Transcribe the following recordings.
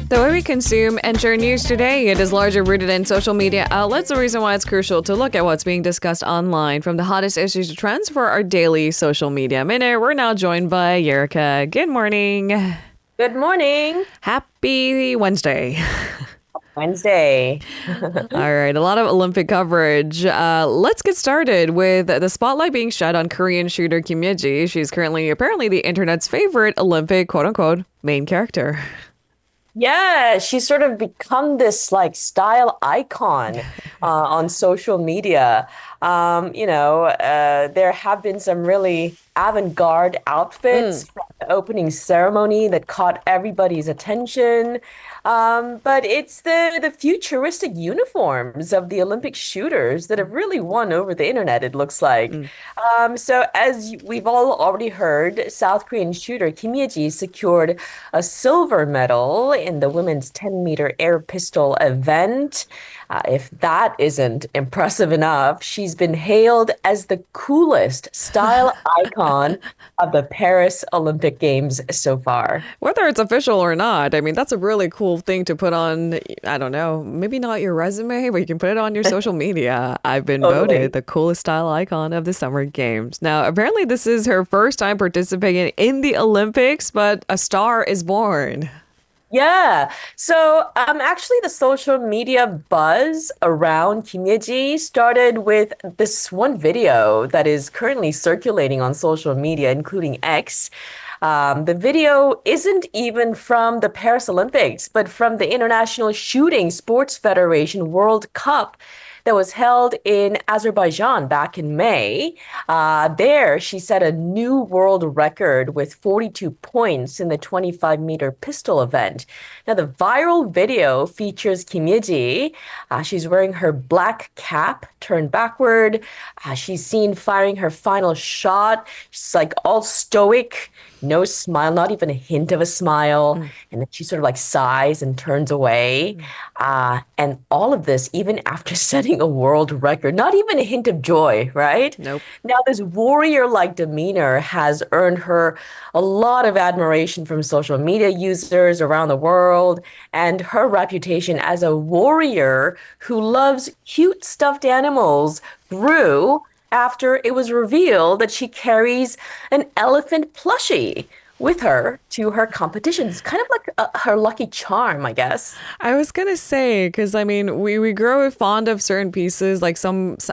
The way we consume and share news today, it is largely rooted in social media outlets. The reason why it's crucial to look at what's being discussed online, from the hottest issues to trends for our daily social media minute. We're now joined by Erica. Good morning. Good morning. Happy Wednesday. Wednesday. All right, a lot of Olympic coverage. Let's get started with the spotlight being shed on Korean shooter Kim Yeji. She's currently apparently the internet's favorite Olympic quote-unquote main character. Yeah, she's sort of become this like style icon on social media. There have been some really avant-garde outfits from the opening ceremony that caught everybody's attention. But it's the futuristic uniforms of the Olympic shooters that have really won over the internet, it looks like. So as we've all already heard, South Korean shooter Kim Yeji secured a silver medal in the women's 10-meter air pistol event. If that isn't impressive enough, she's been hailed as the coolest style icon of the Paris Olympic Games so far. Whether it's official or not, I mean, that's a really cool thing to put on, I don't know, maybe not your resume, but you can put it on your social media. I've been voted the coolest style icon of the Summer Games. Now, apparently this is her first time participating in the Olympics, but a star is born. Yeah. So actually the social media buzz around Kim Yeji started with this one video that is currently circulating on social media, including X. The video isn't even from the Paris Olympics, but from the International Shooting Sports Federation World Cup that was held in Azerbaijan back in May. There, she set a new world record with 42 points in the 25-meter pistol event. Now, the viral video features Kim Yeji. She's wearing her black cap turned backward. She's seen firing her final shot. She's like all stoic, no smile, not even a hint of a smile. And then she sort of like sighs and turns away. And all of this, even after setting a world record, not even a hint of joy, right? Nope. Now, this warrior-like demeanor has earned her a lot of admiration from social media users around the world, and her reputation as a warrior who loves cute stuffed animals grew after it was revealed that she carries an elephant plushie with her to her competitions. Kind of like her lucky charm, I guess. I was going to say, because I mean, we grow fond of certain pieces, like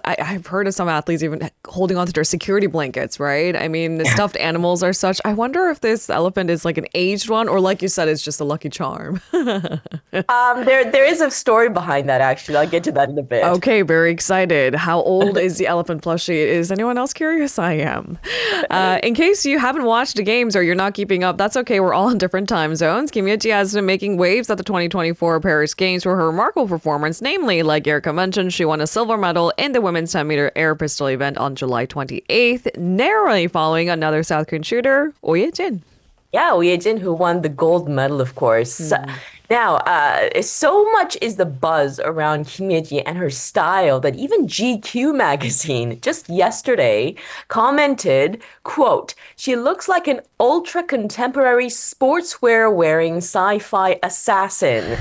I've heard of some athletes even holding on to their security blankets, right? I mean, the stuffed animals are such. I wonder if this elephant is like an aged one, or like you said, it's just a lucky charm. There is a story behind that, actually. I'll get to that in a bit. Okay, very excited. How old is the elephant plushie? Is anyone else curious? I am. In case you haven't watched the games or you're not keeping up, that's okay. We're all in different time zones. Kim Yeji has been making waves at the 2024 Paris Games for her remarkable performance. Namely, like Erica mentioned, she won a silver medal in the women's 10-meter air pistol event on July 28th, narrowly following another South Korean shooter, Oh Ye-jin. Yeah, Oh Ye-jin, who won the gold medal, of course. Now, so much is the buzz around Kim Yeji and her style that even GQ magazine just yesterday commented, quote, "She looks like an ultra-contemporary sportswear-wearing sci-fi assassin."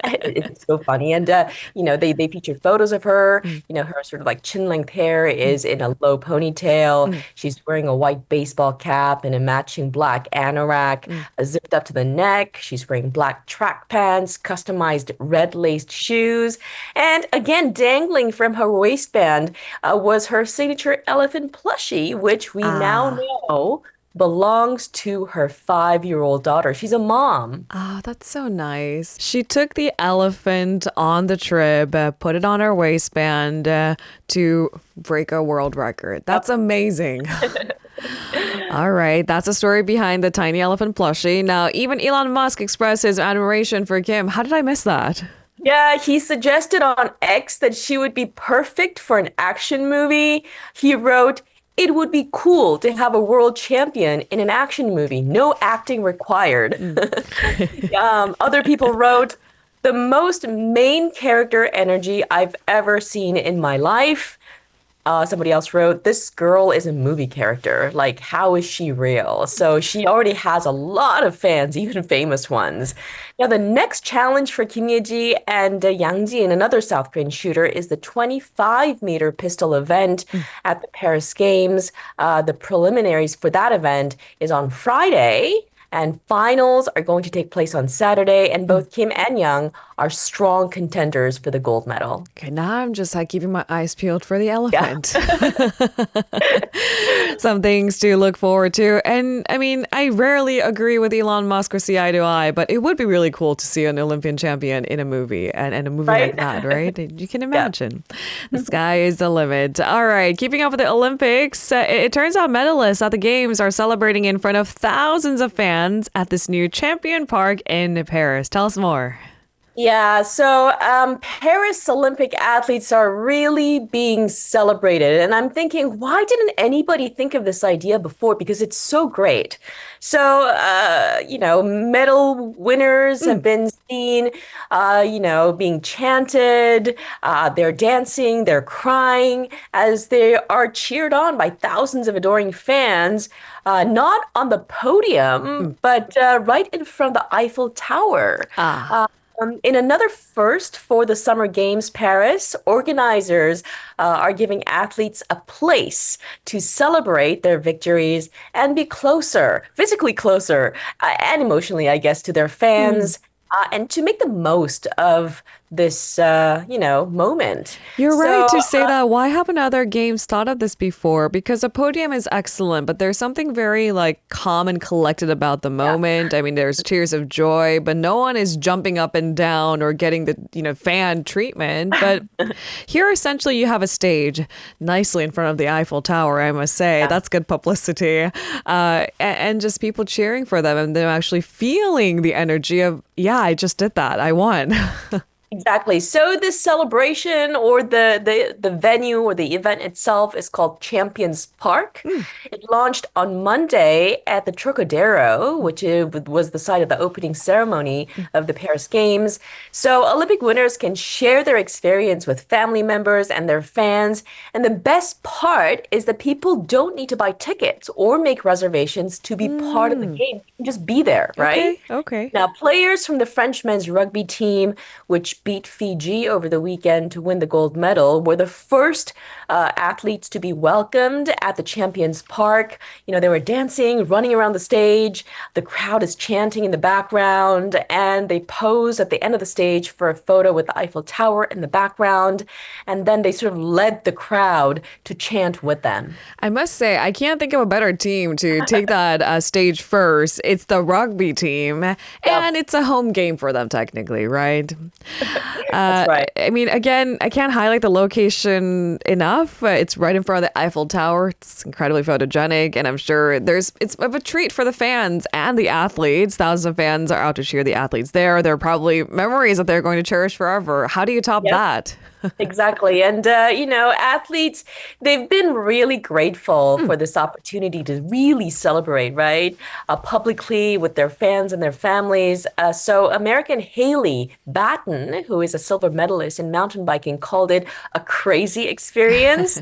It's so funny. And, they featured photos of her. Her sort of like chin-length hair is in a low ponytail. She's wearing a white baseball cap and a matching black anorak, zipped up to the neck. She's wearing black track pants, customized red laced shoes, and again, dangling from her waistband was her signature elephant plushie, which we now know belongs to her 5-year-old daughter. She's a mom. Oh, that's so nice. She took the elephant on the trip, put it on her waistband to break a world record. That's amazing. All right, that's the story behind the tiny elephant plushie. Now, even Elon Musk expressed his admiration for Kim. How did I miss that? Yeah, he suggested on X that she would be perfect for an action movie. He wrote, it would be cool to have a world champion in an action movie, no acting required. Mm. Other people wrote, the most main character energy I've ever seen in my life. Somebody else wrote, this girl is a movie character. Like, how is she real? So she already has a lot of fans, even famous ones. Now, the next challenge for Kim Yeji and Yang Jin, another South Korean shooter, is the 25-meter pistol event at the Paris Games. The preliminaries for that event is on Friday. And finals are going to take place on Saturday, and both Kim and Young are strong contenders for the gold medal. Okay, now I'm just like keeping my eyes peeled for the Yeah. elephant. Some things to look forward to. And I mean, I rarely agree with Elon Musk or see eye to eye, but it would be really cool to see an Olympian champion in a movie and a movie like Right? that, right? You can Yeah. imagine. The sky is the limit. All right, keeping up with the Olympics, it turns out medalists at the Games are celebrating in front of thousands of fans at this new Champion Park in Paris. Tell us more. Yeah, so Paris Olympic athletes are really being celebrated. And I'm thinking, why didn't anybody think of this idea before? Because it's so great. So, medal winners have been seen, being chanted. They're dancing, they're crying as they are cheered on by thousands of adoring fans, not on the podium, but right in front of the Eiffel Tower. Ah. In another first for the Summer Games Paris, organizers are giving athletes a place to celebrate their victories and be closer, physically closer, and emotionally, I guess, to their fans, and to make the most of this, moment. You're right So, to say that. Why haven't other games thought of this before? Because a podium is excellent, but there's something very like calm and collected about the moment. I mean, there's tears of joy, but no one is jumping up and down or getting the, fan treatment. But here, essentially, you have a stage nicely in front of the Eiffel Tower, I must say. That's good publicity. And just people cheering for them and them actually feeling the energy of, yeah, I just did that. I won. Exactly. So this celebration or the venue or the event itself is called Champions Park. It launched on Monday at the Trocadero, which was the site of the opening ceremony of the Paris Games. So Olympic winners can share their experience with family members and their fans. And the best part is that people don't need to buy tickets or make reservations to be part of the game. You can just be there, right? Okay. Now, players from the French men's rugby team, which beat Fiji over the weekend to win the gold medal, were the first athletes to be welcomed at the Champions Park. They were dancing, running around the stage. The crowd is chanting in the background, and they pose at the end of the stage for a photo with the Eiffel Tower in the background. And then they sort of led the crowd to chant with them. I must say, I can't think of a better team to take that stage first. It's the rugby team, and it's a home game for them, technically, right? That's right. I mean, again, I can't highlight the location enough. It's right in front of the Eiffel Tower. It's incredibly photogenic, and I'm sure it's of a treat for the fans and the athletes. Thousands of fans are out to cheer the athletes there. There are probably memories that they're going to cherish forever. How do you top that? Exactly. And, athletes, they've been really grateful for this opportunity to really celebrate, right? Publicly with their fans and their families. So American Haley Batten, who is a silver medalist in mountain biking, called it a crazy experience.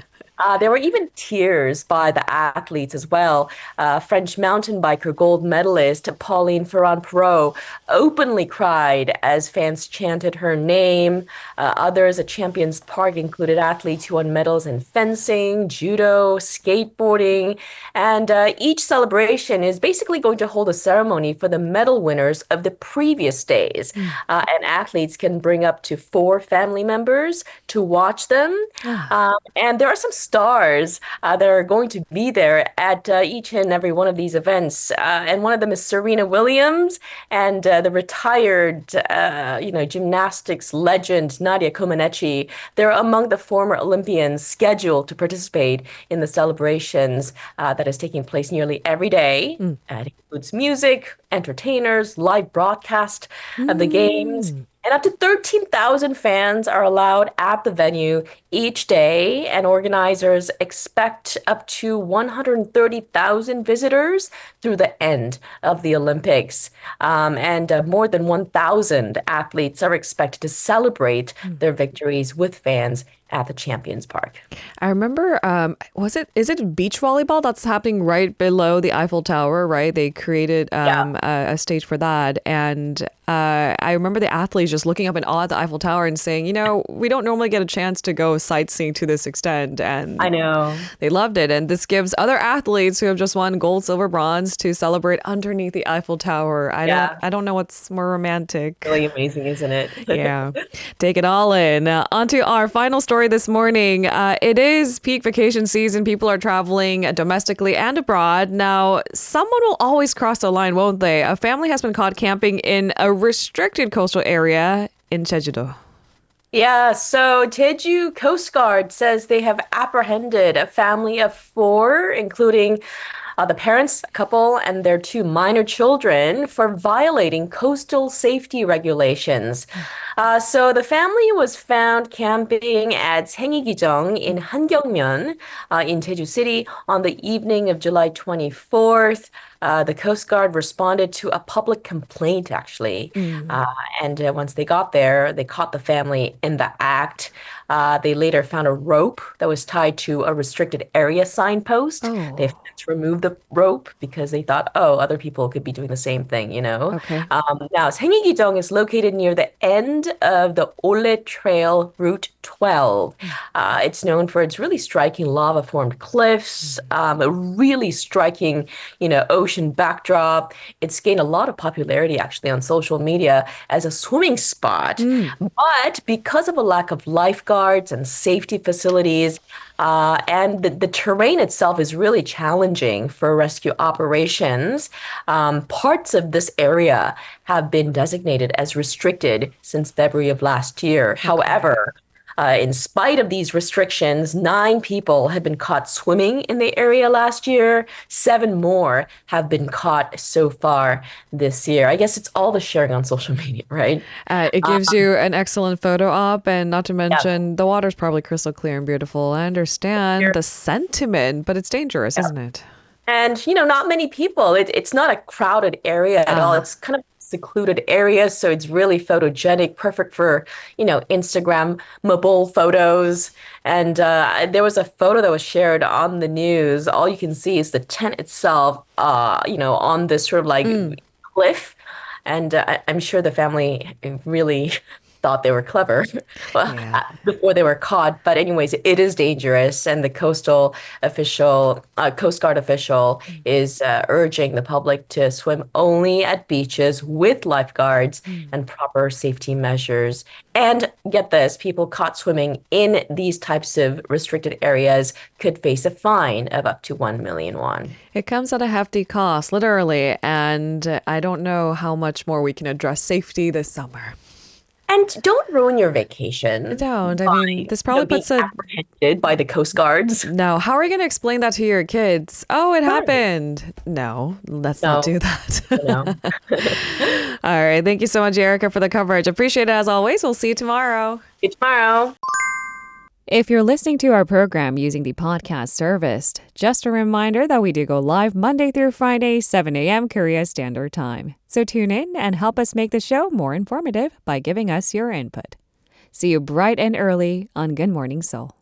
There were even tears by the athletes as well. French mountain biker gold medalist Pauline Ferrand-Perot openly cried as fans chanted her name. Others at Champions Park included athletes who won medals in fencing, judo, skateboarding, and each celebration is basically going to hold a ceremony for the medal winners of the previous days. And athletes can bring up to 4 family members to watch them. And there are some stars that are going to be there at each and every one of these events. And one of them is Serena Williams and the retired, gymnastics legend Nadia Comaneci. They're among the former Olympians scheduled to participate in the celebrations that is taking place nearly every day. It includes music, entertainers, live broadcast of the games. And up to 13,000 fans are allowed at the venue each day, and organizers expect up to 130,000 visitors through the end of the Olympics. And more than 1,000 athletes are expected to celebrate their victories with fans at the Champions Park. I remember, is it beach volleyball that's happening right below the Eiffel Tower, right? They created Yeah. a stage for that. And I remember the athletes just looking up in awe at the Eiffel Tower and saying, we don't normally get a chance to go sightseeing to this extent. And I know. they loved it. And this gives other athletes who have just won gold, silver, bronze to celebrate underneath the Eiffel Tower. Yeah. I don't know what's more romantic. Really amazing, isn't it? Yeah. Take it all in. On to our final story this morning. It is peak vacation season. People are traveling domestically and abroad. Now, someone will always cross the line, won't they? A family has been caught camping in a restricted coastal area in Jeju. Yeah, so Jeju Coast Guard says they have apprehended a family of four, including the parents, a couple, and their two minor children for violating coastal safety regulations. So the family was found camping at Saengi-gijong in Hangyeongmyeon in Jeju City on the evening of July 24th. The Coast Guard responded to a public complaint, actually. And once they got there, they caught the family in the act. They later found a rope that was tied to a restricted area signpost. Oh. They had to remove the rope because they thought, oh, other people could be doing the same thing, you know? Okay. Now, Saengi-gijong is located near the end of the Ole Trail Route 12. It's known for its really striking lava-formed cliffs, a really striking, ocean backdrop. It's gained a lot of popularity actually on social media as a swimming spot. But because of a lack of lifeguards and safety facilities, and the terrain itself is really challenging for rescue operations. Parts of this area have been designated as restricted since February of last year. However, in spite of these restrictions, 9 people have been caught swimming in the area last year. 7 more have been caught so far this year. I guess it's all the sharing on social media, right? It gives you an excellent photo op, and not to mention the water's probably crystal clear and beautiful. I understand the sentiment, but it's dangerous, isn't it? And, not many people. It's not a crowded area at all. It's kind of secluded area, so it's really photogenic, perfect for, Instagrammable photos. And there was a photo that was shared on the news. All you can see is the tent itself, on this sort of like cliff. And I'm sure the family really thought they were clever before they were caught. But anyways, it is dangerous. And the Coast Guard official is urging the public to swim only at beaches with lifeguards and proper safety measures. And get this, people caught swimming in these types of restricted areas could face a fine of up to 1 million won. It comes at a hefty cost, literally. And I don't know how much more we can address safety this summer. And don't ruin your vacation. Don't. I mean, this probably puts being apprehended by the Coast Guards. No. How are you going to explain that to your kids? Oh, it happened. No, let's not do that. No. All right. Thank you so much, Erica, for the coverage. Appreciate it as always. We'll see you tomorrow. See you tomorrow. If you're listening to our program using the podcast service, just a reminder that we do go live Monday through Friday, 7 a.m. Korea Standard Time. So tune in and help us make the show more informative by giving us your input. See you bright and early on Good Morning Seoul.